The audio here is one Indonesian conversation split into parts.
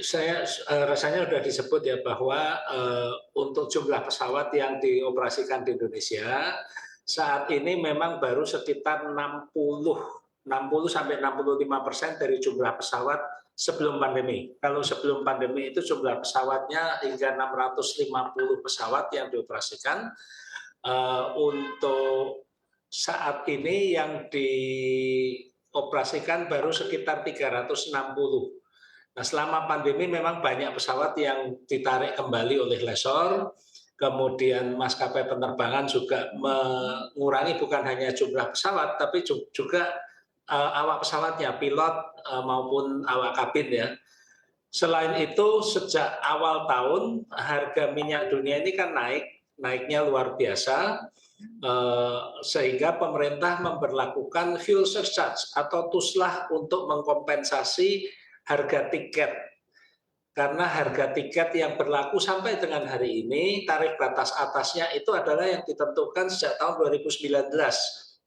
Saya rasanya sudah disebut ya bahwa, untuk jumlah pesawat yang dioperasikan di Indonesia, saat ini memang baru sekitar 60 sampai 65% dari jumlah pesawat sebelum pandemi. Kalau sebelum pandemi itu jumlah pesawatnya hingga 650 pesawat yang dioperasikan, untuk saat ini yang dioperasikan baru sekitar 360. Nah, selama pandemi memang banyak pesawat yang ditarik kembali oleh lessor, kemudian maskapai penerbangan juga mengurangi bukan hanya jumlah pesawat, tapi juga awak pesawatnya, pilot maupun awak kabin ya. Selain itu, sejak awal tahun harga minyak dunia ini kan naiknya luar biasa, sehingga pemerintah memberlakukan fuel surcharge atau tuslah untuk mengkompensasi harga tiket. Karena harga tiket yang berlaku sampai dengan hari ini, tarif batas atasnya itu adalah yang ditentukan sejak tahun 2019,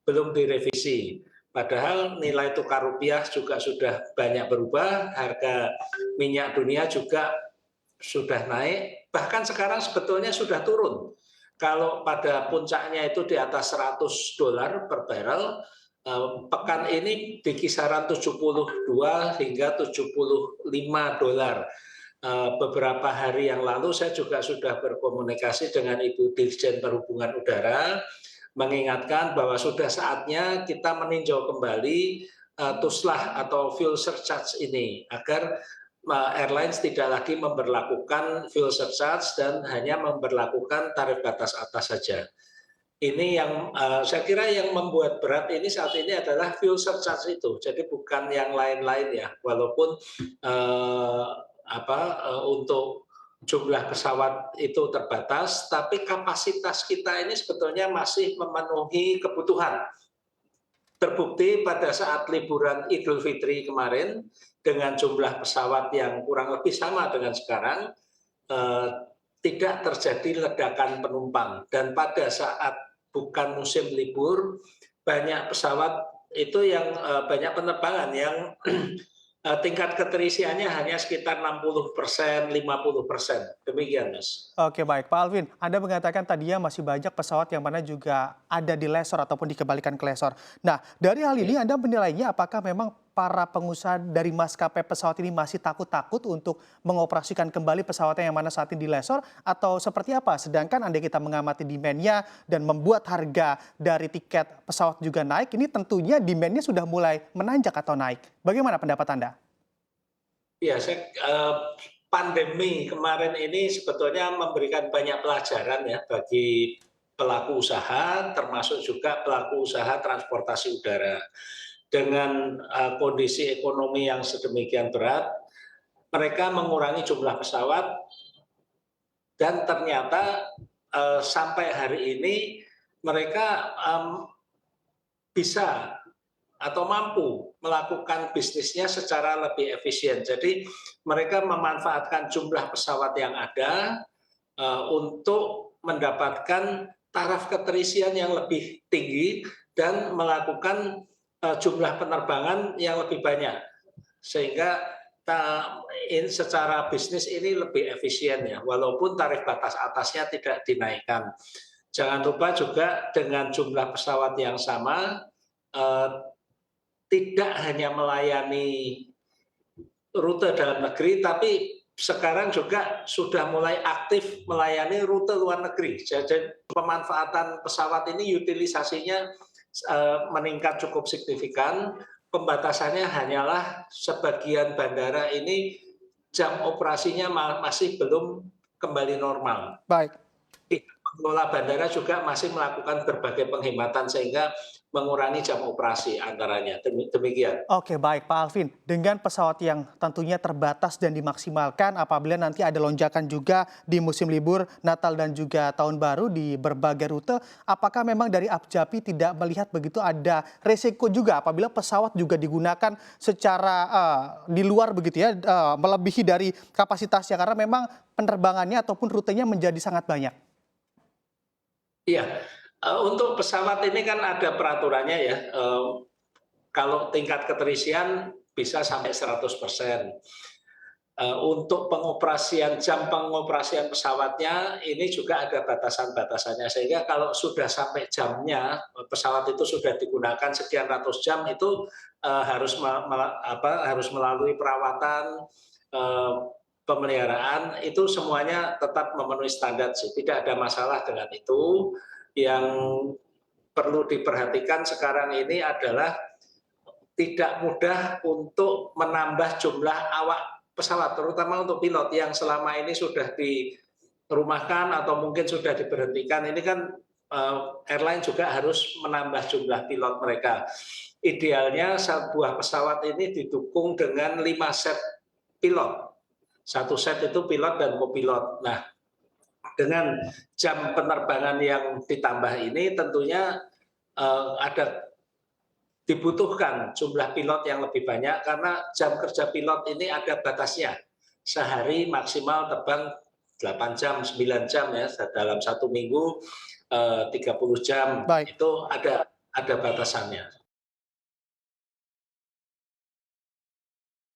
belum direvisi. Padahal nilai tukar rupiah juga sudah banyak berubah, harga minyak dunia juga sudah naik, bahkan sekarang sebetulnya sudah turun. Kalau pada puncaknya itu di atas $100 per barrel, pekan ini di kisaran 72 hingga $75. Beberapa hari yang lalu saya juga sudah berkomunikasi dengan Ibu Dirjen Perhubungan Udara, mengingatkan bahwa sudah saatnya kita meninjau kembali tuslah atau fuel surcharge ini, agar airlines tidak lagi memberlakukan fuel surcharge dan hanya memberlakukan tarif batas atas saja. Ini yang saya kira yang membuat berat ini saat ini adalah fuel surcharge itu, jadi bukan yang lain-lain ya, walaupun untuk jumlah pesawat itu terbatas, tapi kapasitas kita ini sebetulnya masih memenuhi kebutuhan. Terbukti pada saat liburan Idul Fitri kemarin, dengan jumlah pesawat yang kurang lebih sama dengan sekarang, eh, tidak terjadi ledakan penumpang. Dan pada saat bukan musim libur, banyak pesawat itu yang banyak penerbangan yang tingkat keterisiannya hanya sekitar 60%, 50%. Demikian, Mas. Oke baik, Pak Alvin, Anda mengatakan tadinya masih banyak pesawat yang mana juga ada di lessor ataupun dikembalikan ke lessor. Nah, dari hal ini Anda menilainya apakah memang para pengusaha dari maskapai pesawat ini masih takut-takut untuk mengoperasikan kembali pesawatnya yang mana saat ini di lessor atau seperti apa? Sedangkan andai kita mengamati demand-nya dan membuat harga dari tiket pesawat juga naik, ini tentunya demand-nya sudah mulai menanjak atau naik. Bagaimana pendapat Anda? Ya, pandemi kemarin ini sebetulnya memberikan banyak pelajaran ya bagi pelaku usaha, termasuk juga pelaku usaha transportasi udara. Dengan kondisi ekonomi yang sedemikian berat, mereka mengurangi jumlah pesawat dan ternyata sampai hari ini mereka bisa atau mampu melakukan bisnisnya secara lebih efisien. Jadi mereka memanfaatkan jumlah pesawat yang ada untuk mendapatkan taraf keterisian yang lebih tinggi dan melakukan jumlah penerbangan yang lebih banyak. Sehingga secara bisnis ini lebih efisien ya, walaupun tarif batas atasnya tidak dinaikkan. Jangan lupa juga dengan jumlah pesawat yang sama, tidak hanya melayani rute dalam negeri, tapi sekarang juga sudah mulai aktif melayani rute luar negeri. Jadi pemanfaatan pesawat ini utilisasinya meningkat cukup signifikan. Pembatasannya hanyalah sebagian bandara ini jam operasinya masih belum kembali normal. Baik. Pengelola bandara juga masih melakukan berbagai penghematan sehingga mengurangi jam operasi antaranya. Demikian. Oke baik Pak Alvin, dengan pesawat yang tentunya terbatas dan dimaksimalkan apabila nanti ada lonjakan juga di musim libur Natal dan juga Tahun Baru di berbagai rute, apakah memang dari Apjapi tidak melihat begitu ada resiko juga apabila pesawat juga digunakan secara di luar begitu ya, melebihi dari kapasitasnya karena memang penerbangannya ataupun rutenya menjadi sangat banyak? Iya, untuk pesawat ini kan ada peraturannya ya, kalau tingkat keterisian bisa sampai 100%. Untuk jam pengoperasian pesawatnya ini juga ada batasan-batasannya, sehingga kalau sudah sampai jamnya, pesawat itu sudah digunakan sekian ratus jam itu, harus melalui perawatan, eee, pemeliharaan, itu semuanya tetap memenuhi standar sih, tidak ada masalah dengan itu. Yang perlu diperhatikan sekarang ini adalah tidak mudah untuk menambah jumlah awak pesawat, terutama untuk pilot yang selama ini sudah dirumahkan atau mungkin sudah diberhentikan. Ini kan airline juga harus menambah jumlah pilot mereka. Idealnya sebuah pesawat ini didukung dengan 5 set pilot. Satu set itu pilot dan kopilot. Nah, dengan jam penerbangan yang ditambah ini tentunya dibutuhkan jumlah pilot yang lebih banyak karena jam kerja pilot ini ada batasnya. Sehari maksimal terbang 8 jam, 9 jam ya, dalam 1 minggu 30 jam, Baik. itu ada batasannya.